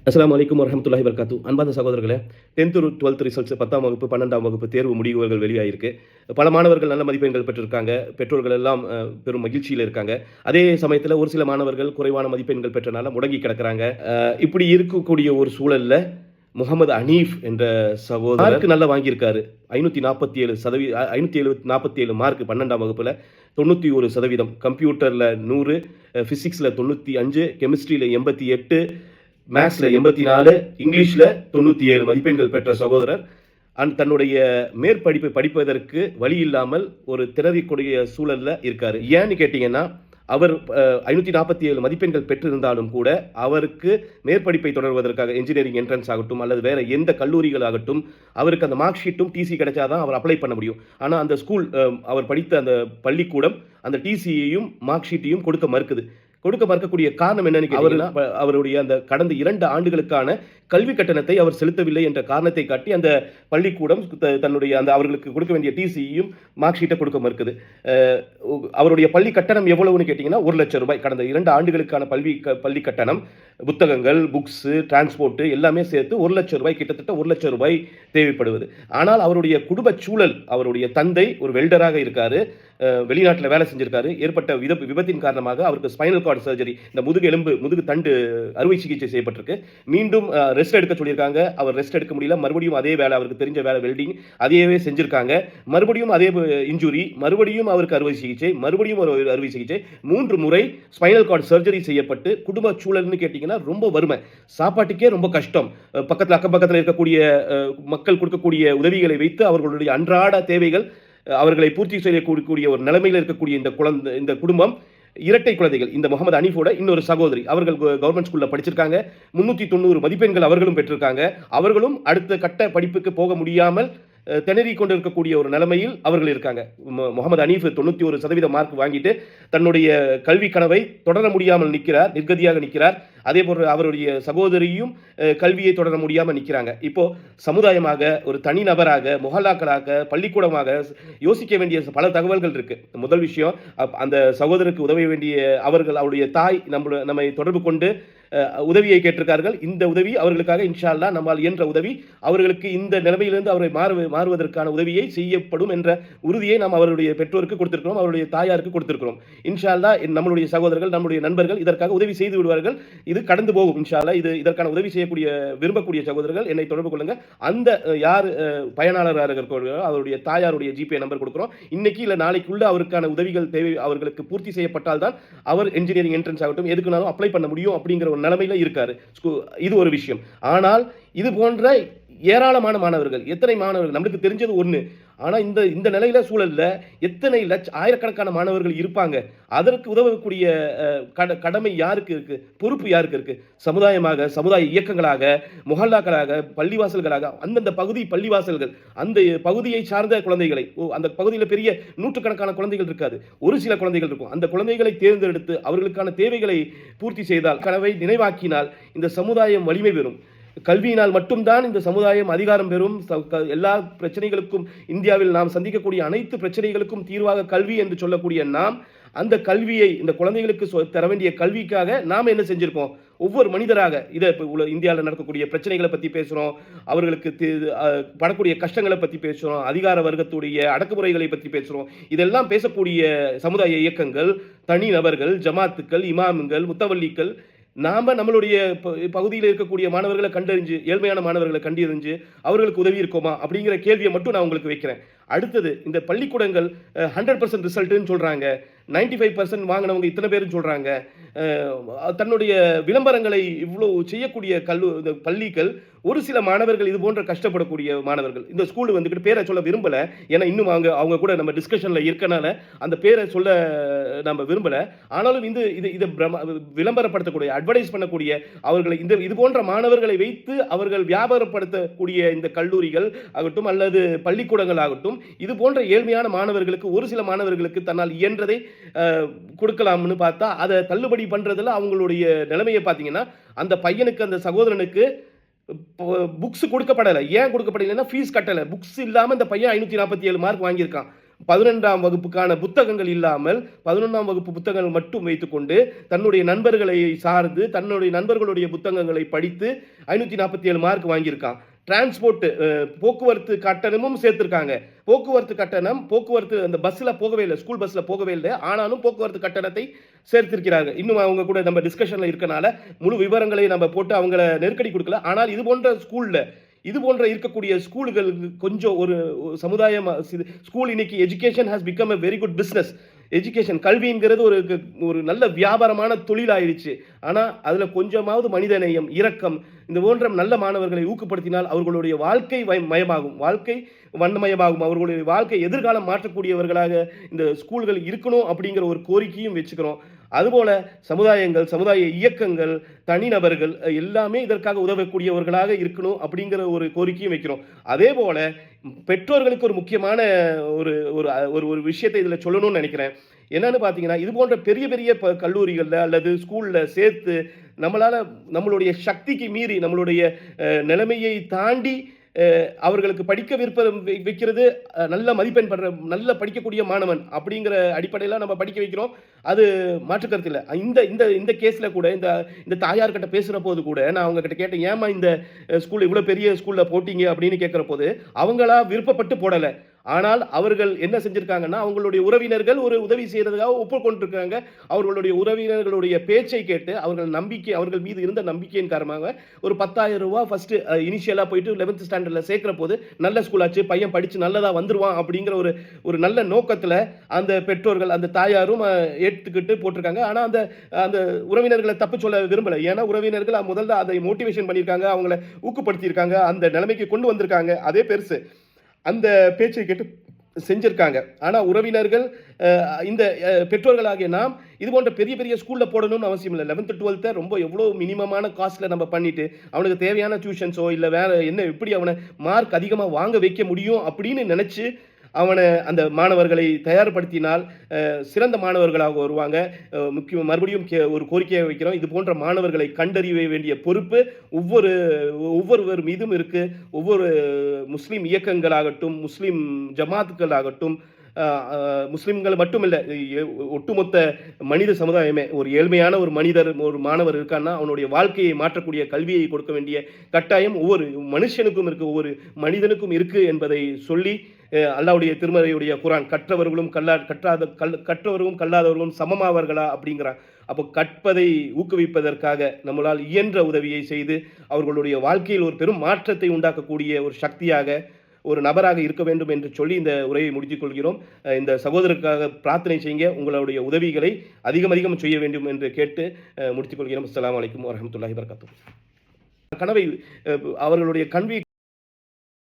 அஸ்ஸலாமு அலைக்கும் வரஹ்மத்துல்லாஹி வபரகாத்து. அன்பார்ந்த சகோதரர்களே, 10th 12th ரிசல்ட்ஸ் 10ஆம் வகுப்பு 12ஆம் வகுப்பு தேர்வு முடிவுகள் வெளியாயிருக்கு. பல மாணவர்கள் நல்ல மதிப்பெண்கள் பெற்றிருக்காங்க. பெற்றோர்கள் எல்லாம் பெரும் மகிழ்ச்சியில இருக்காங்க. அதே சமயத்துல ஒரு சில மாணவர்கள் குறைவான மதிப்பெண்கள் பெற்றனால முடங்கி கிடக்குறாங்க. இப்படி இருக்கக்கூடிய ஒரு சூழல்ல முகமது அனீஃப் என்ற சகோதரருக்கு நல்லா வாங்கியிருக்காரு. 547 மார்க் 12ஆம் வகுப்புல 91%. கம்ப்யூட்டர்ல 100, பிசிக்ஸ்ல 95, கெமிஸ்ட்ரியில 88, மேத்ஸ்ல 84, இங்கிலீஷ்ல 97 மதிப்பெண்கள் பெற்ற சகோதரர் தன்னுடைய மேற்படிப்பை படிப்பதற்கு வழி இல்லாமல் ஒரு திணறக்கூடிய சூழல்ல இருக்காரு. ஏன்னு கேட்டீங்கன்னா, அவர் 547 மதிப்பெண்கள் பெற்றிருந்தாலும் கூட அவருக்கு மேற்படிப்பை தொடர்வதற்காக என்ஜினியரிங் என்ட்ரன்ஸ் ஆகட்டும் அல்லது வேற எந்த கல்லூரிகள் ஆகட்டும், அவருக்கு அந்த மார்க் ஷீட்டும் டிசி கிடைச்சாதான் அவர் அப்ளை பண்ண முடியும். ஆனா அந்த ஸ்கூல் அவர் படித்த அந்த பள்ளிக்கூடம் அந்த டிசியையும் மார்க் ஷீட்டையும் கொடுக்க மறுக்கக்கூடிய காரணம் என்னன்னு கேட்டீங்கன்னா, அவருடைய அந்த கடந்த 2 ஆண்டுகளுக்கான கல்வி கட்டணத்தை அவர் செலுத்தவில்லை என்ற காரணத்தை காட்டி அந்த பள்ளிக்கூடம் தன்னுடைய அந்த அவர்களுக்கு கொடுக்க வேண்டிய டிசியையும் மார்க் ஷீட்டை கொடுக்க மறுக்குது. அவருடைய பள்ளி கட்டணம் எவ்வளவுன்னு கேட்டீங்கன்னா 1 லட்சம் ரூபாய். கடந்த 2 ஆண்டுகளுக்கான பள்ளி கட்டணம், புத்தகங்கள், புக்ஸ், டிரான்ஸ்போர்ட் எல்லாமே சேர்த்து 1 லட்சம் ரூபாய், கிட்டத்தட்ட 1 லட்சம் ரூபாய் தேவைப்படுவது. ஆனால் அவருடைய குடும்ப சூழல், அவருடைய தந்தை ஒரு வெல்டராக இருக்காரு, வெளிநாட்டில் வேலை செஞ்சிருக்காரு. ஏற்பட்ட விபத்தின் காரணமாக அவருக்கு ஸ்பைனல் கார்டு சர்ஜரி, இந்த முதுகு தண்டு அறுவை சிகிச்சை செய்யப்பட்டிருக்கு. மீண்டும் ரெஸ்ட் எடுக்க சொல்லியிருக்காங்க. அவர் ரெஸ்ட் எடுக்க முடியல. மறுபடியும் அதே வேலை, அவருக்கு தெரிஞ்ச வேலை வெல்டிங், அதையவே செஞ்சிருக்காங்க. மறுபடியும் அதே இன்ஜுரி, மறுபடியும் அவருக்கு அறுவை சிகிச்சை, மறுபடியும் ஒரு அறுவை சிகிச்சை, 3 முறை ஸ்பைனல் கார்டு சர்ஜரி செய்யப்பட்டு குடும்ப சூழல்னு கேட்டீங்கன்னா ரொம்ப வறுமை, சாப்பாட்டுக்கே ரொம்ப கஷ்டம். பக்கத்தில் அக்கப்பக்கத்தில் இருக்கக்கூடிய மக்கள் கொடுக்கக்கூடிய உதவிகளை வைத்து அவர்களுடைய அன்றாட தேவைகள் அவர்களை பூர்த்தி செய்யக்கூடிய ஒரு நிலைமையில் இருக்கக்கூடிய இந்த குடும்பம், இரட்டை குழந்தைகள். இந்த முகமது அனீஃபோட இன்னொரு சகோதரி, அவர்கள் கவர்மெண்ட் ஸ்கூல்ல படிச்சிருக்காங்க. 390 மதிப்பெண்கள் அவர்களும் பெற்றிருக்காங்க. அவர்களும் அடுத்த கட்ட படிப்புக்கு போக முடியாமல் திணறி கொண்டிருக்கக்கூடிய ஒரு நிலைமையில் அவர்கள் இருக்காங்க. முகமது அனீஃப் 91% மார்க் வாங்கிட்டு தன்னுடைய கல்வி கனவை தொடர முடியாமல் நிர்கதியாக நிற்கிறார். அதே போல அவருடைய சகோதரியும் கல்வியை தொடர முடியாமல் நிற்கிறாங்க. இப்போ சமுதாயமாக, ஒரு தனிநபராக, முஹல்லாக்களாக, பள்ளிக்கூடமாக யோசிக்க வேண்டிய பல தகவல்கள் இருக்கு. முதல் விஷயம், அந்த சகோதரருக்கு உதவ வேண்டிய அவருடைய தாய் நம்மை தொடர்பு கொண்டு உதவியை கேட்டிருக்கார்கள். இந்த உதவி அவர்களுக்காக இன்ஷா அல்லாஹ் நம்மால் இயன்ற உதவி, அவர்களுக்கு இந்த நிலைமையிலிருந்து அவரை மாறுவதற்கான உதவியை செய்யப்படும் என்ற உறுதியை நாம் அவருடைய பெற்றோருக்கு கொடுத்திருக்கிறோம், அவருடைய தாயாருக்கு கொடுத்திருக்கிறோம். இன்ஷா அல்லாஹ் நம்மளுடைய சகோதரர்கள், நம்முடைய நண்பர்கள் இதற்காக உதவி செய்து விடுவார்கள். இது கடந்து போகும் இன்ஷா அல்லாஹ். இதற்கான உதவி விரும்பக்கூடிய சகோதரர்கள் என்னை தொடர்பு கொள்ளுங்க. அந்த யார் பயனாளராக இருக்கிறார்களோ அவருடைய தாயாருடைய ஜிபே நம்பர் கொடுக்கிறோம். இன்னைக்கு இல்ல நாளைக்குள்ள அவருக்கான உதவிகள் தேவை அவர்களுக்கு பூர்த்தி செய்யப்பட்டால் தான் அவர் என்ஜினியரிங் என்ட்ரன்ஸ் ஆகட்டும் எதுக்குனாலும் அப்ளை பண்ண முடியும் அப்படிங்கிற நிலைமையில இருக்காரு. இது ஒரு விஷயம். ஆனால் இது போன்ற ஏராளமான மாணவர்கள், எத்தனை மாணவர்கள் நம்மளுக்கு தெரிஞ்சது ஒண்ணு, ஆனா இந்த நிலையில சூழல்ல எத்தனை ஆயிரக்கணக்கான மாணவர்கள் இருப்பாங்க. அதற்கு உதவக்கூடிய கடமை யாருக்கு இருக்கு, பொறுப்பு யாருக்கு இருக்கு? சமுதாய இயக்கங்களாக, முஹல்லாக்களாக, பள்ளிவாசல்களாக, அந்தந்த பகுதி பள்ளிவாசல்கள், அந்த பகுதியை சார்ந்த குழந்தைகளை, அந்த பகுதியில் பெரிய நூற்றுக்கணக்கான குழந்தைகள் இருக்காது, ஒரு சில குழந்தைகள் இருக்கும். அந்த குழந்தைகளை தேர்ந்தெடுத்து அவர்களுக்கான தேவைகளை பூர்த்தி செய்தால், கனவை நினைவாக்கினால் இந்த சமுதாயம் வலிமை பெறும். கல்வியினால் மட்டும்தான் இந்த சமுதாயம் அதிகாரம் பெறும். எல்லா பிரச்சனைகளுக்கும், இந்தியாவில் நாம் சந்திக்கக்கூடிய அனைத்து பிரச்சனைகளுக்கும் தீர்வாக கல்வி என்று சொல்லக்கூடிய நாம், அந்த கல்வியை இந்த குழந்தைகளுக்கு தர வேண்டிய கல்விக்காக நாம் என்ன செஞ்சிருக்கோம்? ஒவ்வொரு மனிதராக இந்தியாவில் நடக்கக்கூடிய பிரச்சனைகளை பற்றி பேசுகிறோம், அவர்களுக்கு படக்கூடிய கஷ்டங்களை பற்றி பேசுகிறோம், அதிகார வர்க்கத்துடைய அடக்குமுறைகளை பற்றி பேசுகிறோம். இதெல்லாம் பேசக்கூடிய சமுதாய இயக்கங்கள், தனி நபர்கள், ஜமாத்துக்கள், இமாம்கள், முத்தவல்லிக்கள், நாம நம்மளுடைய பகுதியில் இருக்கக்கூடிய மாணவர்களை கண்டறிஞ்சு, ஏழ்மையான மாணவர்களை கண்டறிஞ்சு அவர்களுக்கு உதவி இருக்கோமா அப்படிங்கிற கேள்வியை மட்டும் நான் உங்களுக்கு வைக்கிறேன். அடுத்தது, இந்த பள்ளிக்கூடங்கள் 100% ரிசல்ட்னு சொல்றாங்க, 95% வாங்கினவங்க இத்தனை பேரும் சொல்றாங்க. தன்னுடைய விளம்பரங்களை இவ்வளவு செய்யக்கூடிய பள்ளிகள், ஒரு சில மாணவர்கள் இது போன்ற கஷ்டப்படக்கூடிய மாணவர்கள், இந்த ஸ்கூல் வந்துட்டு பேரை சொல்ல விரும்பல, ஏன்னா இன்னும் அவங்க கூட நம்ம டிஸ்கஷன்ல இருக்கனால அந்த பேரை சொல்ல நம்ம விரும்பல. ஆனாலும் இதை விளம்பரப்படுத்தக்கூடிய, அட்வர்டைஸ் பண்ணக்கூடிய, அவர்களை இது போன்ற மாணவர்களை வைத்து அவர்கள் வியாபாரப்படுத்தக்கூடிய இந்த கல்லூரிகள் ஆகட்டும் அல்லது பள்ளிக்கூடங்கள் ஆகட்டும், இது போன்ற ஏழ்மையான மாணவர்களுக்கு, ஒரு சில மாணவர்களுக்கு தன்னால் இயன்றதை கொடுக்கலாம்னு பார்த்தா அதை தள்ளுபடி பண்றதுல அவங்களுடைய நிலைமையை பார்த்தீங்கன்னா, அந்த பையனுக்கு, அந்த சகோதரனுக்கு புக்ஸ் கொடுக்கப்படலை. ஏன் கொடுக்கப்படலைன்னா ஃபீஸ் கட்டலை. புக்ஸ் இல்லாமல் இந்த பையன் 547 மார்க் வாங்கியிருக்கான். 11ஆம் வகுப்புக்கான புத்தகங்கள் இல்லாமல் 11ஆம் வகுப்பு புத்தகங்கள் மட்டும் வைத்துக்கொண்டு தன்னுடைய நண்பர்களை சார்ந்து தன்னுடைய நண்பர்களுடைய புத்தகங்களை படித்து 547 மார்க் வாங்கியிருக்கான். டிரான்ஸ்போர்ட் போக்குவரத்து கட்டணமும் சேர்த்திருக்காங்க. போக்குவரத்து அந்த பஸ்ல போகவே இல்லை, ஸ்கூல் பஸ்ல போகவே இல்லை. ஆனாலும் போக்குவரத்து கட்டணத்தை சேர்த்திருக்கிறாங்க. இன்னும் அவங்க கூட நம்ம டிஸ்கஷன்ல இருக்கனால முழு விவரங்களை நம்ம போட்டு அவங்கள நெருக்கடி கொடுக்கல. ஆனால் இது போன்ற இருக்கக்கூடிய ஸ்கூல்கள் கொஞ்சம் ஒரு சமுதாயம் ஸ்கூல் இன்னைக்கு education has become a very good business. Education கல்விங்கிறது ஒரு நல்ல வியாபாரமான தொழில் ஆயிடுச்சு. ஆனால் அதில் கொஞ்சமாவது மனிதநேயம், இரக்கம் இந்த போன்ற நல்ல மாணவர்களை ஊக்கப்படுத்தினால் அவர்களுடைய வாழ்க்கை வண்ணமயமாகும். அவர்களுடைய வாழ்க்கை எதிர்காலம் மாற்றக்கூடியவர்களாக இந்த ஸ்கூல்கள் இருக்கணும் அப்படிங்கிற ஒரு கோரிக்கையும் வச்சுக்கிறோம். அதுபோல சமுதாய இயக்கங்கள், தனிநபர்கள் எல்லாமே இதற்காக உதவக்கூடியவர்களாக இருக்கணும் அப்படிங்கிற ஒரு கோரிக்கையும் வைக்கிறோம். அதே போல பெற்றோர்களுக்கு ஒரு முக்கியமான ஒரு விஷயத்தை இதில் சொல்லணும்னு நினைக்கிறேன். என்னன்னு பார்த்தீங்கன்னா, இது போன்ற பெரிய பெரிய கல்லூரிகளில் அல்லது ஸ்கூலில் சேர்த்து நம்மளுடைய சக்திக்கு மீறி நம்மளுடைய நிலைமையை தாண்டி அவர்களுக்கு படிக்க வைக்கிறது, நல்ல மதிப்பெண் பெற நல்ல படிக்கக்கூடிய மாணவன் அப்படிங்கிற அடிப்படையில் நம்ம படிக்க வைக்கிறோம். அது மாற்றுக்கருத்து இல்லை. இந்த கேஸில் கூட இந்த தாயார்கிட்ட பேசுகிற போது கூட நான் அவங்க கிட்ட கேட்டேன், ஏமா இந்த ஸ்கூல் இவ்வளோ பெரிய ஸ்கூலில் போட்டீங்க அப்படின்னு கேட்குற போது அவங்களா விருப்பப்பட்டு போடலை. ஆனால் அவர்கள் என்ன செஞ்சிருக்காங்கன்னா, அவங்களுடைய உறவினர்கள் ஒரு உதவி செய்யறதுக்காக ஒப்புக்கொண்டிருக்காங்க. அவர்களுடைய உறவினர்களுடைய பேச்சை கேட்டு அவர்கள் மீது இருந்த நம்பிக்கையின் காரணமாக ஒரு 10,000 ரூபாய் ஃபர்ஸ்ட் இனிஷியலா போயிட்டு 11th ஸ்டாண்டர்ட்ல சேர்க்கிற போது நல்ல ஸ்கூலாச்சு, பையன் படிச்சு நல்லதா வந்துருவான் அப்படிங்கிற ஒரு நல்ல நோக்கத்துல அந்த பெற்றோர்கள் அந்த தாயாரும் ஏற்றுக்கிட்டு போட்டிருக்காங்க. ஆனா அந்த உறவினர்களை தப்பு சொல்ல விரும்பல. ஏன்னா உறவினர்கள் முதல்ல அதை மோட்டிவேஷன் பண்ணியிருக்காங்க, அவங்கள ஊக்கப்படுத்தியிருக்காங்க, அந்த நிலைமைக்கு கொண்டு வந்திருக்காங்க. அதே பெருசு. அந்த பேச்சை கேட்டு செஞ்சிருக்காங்க. ஆனா உறவினர்கள் இந்த பெற்றோர்களாகிய நாம் இது போன்ற பெரிய பெரிய ஸ்கூல்ல போடணும்னு அவசியம் இல்லை. 11th 12th ரொம்ப எவ்வளவு மினிமமான காஸ்ட்ல நம்ம பண்ணிட்டு அவனுக்கு தேவையான டியூஷன்ஸோ இல்ல வேற என்ன எப்படி அவனை மார்க் அதிகமா வாங்க வைக்க முடியும் அப்படின்னு நினைச்சு அந்த மாணவர்களை தயார்படுத்தினால் சிறந்த மாணவர்களாக வருவாங்க. மறுபடியும் ஒரு கோரிக்கையை வைக்கிறோம், இது போன்ற மாணவர்களை கண்டறிய வேண்டிய பொறுப்பு ஒவ்வொருவர் மீதும் இருக்கு. ஒவ்வொரு முஸ்லீம் இயக்கங்களாகட்டும், முஸ்லீம் ஜமாத்துக்களாகட்டும், முஸ்லிம்கள் மட்டுமில்லை, ஒட்டுமொத்த மனித சமுதாயமே ஒரு ஏழ்மையான ஒரு மாணவர் இருக்கான்னா அவனுடைய வாழ்க்கையை மாற்றக்கூடிய கல்வியை கொடுக்க வேண்டிய கட்டாயம் ஒவ்வொரு மனுஷனுக்கும் இருக்கு, ஒவ்வொரு மனிதனுக்கும் இருக்கு என்பதை சொல்லி அல்லாஹ்வுடைய திருமறையுடைய குர்ஆன் கற்றவர்களும் கல்லாதவர்களும் சமமாவர்களா அப்படிங்கிறான். அப்போ கற்பதை ஊக்குவிப்பதற்காக நம்மளால் இயன்ற உதவியை செய்து அவர்களுடைய வாழ்க்கையில் ஒரு பெரும் மாற்றத்தை உண்டாக்கக்கூடிய ஒரு சக்தியாக ஒரு நபராக இருக்க வேண்டும் என்று சொல்லி இந்த உரையை முடித்துக் கொள்கிறோம். இந்த சகோதரருக்காக பிரார்த்தனை செய்யுங்க, உங்களுடைய உதவிகளை அதிகம் செய்ய வேண்டும் என்று கேட்டு முடித்துக் கொள்கிறோம். அஸ்ஸலாமு அலைக்கும் வரஹ்மத்துல்லாஹி வபரகாத்துஹு. அவர்களுடைய கல்வி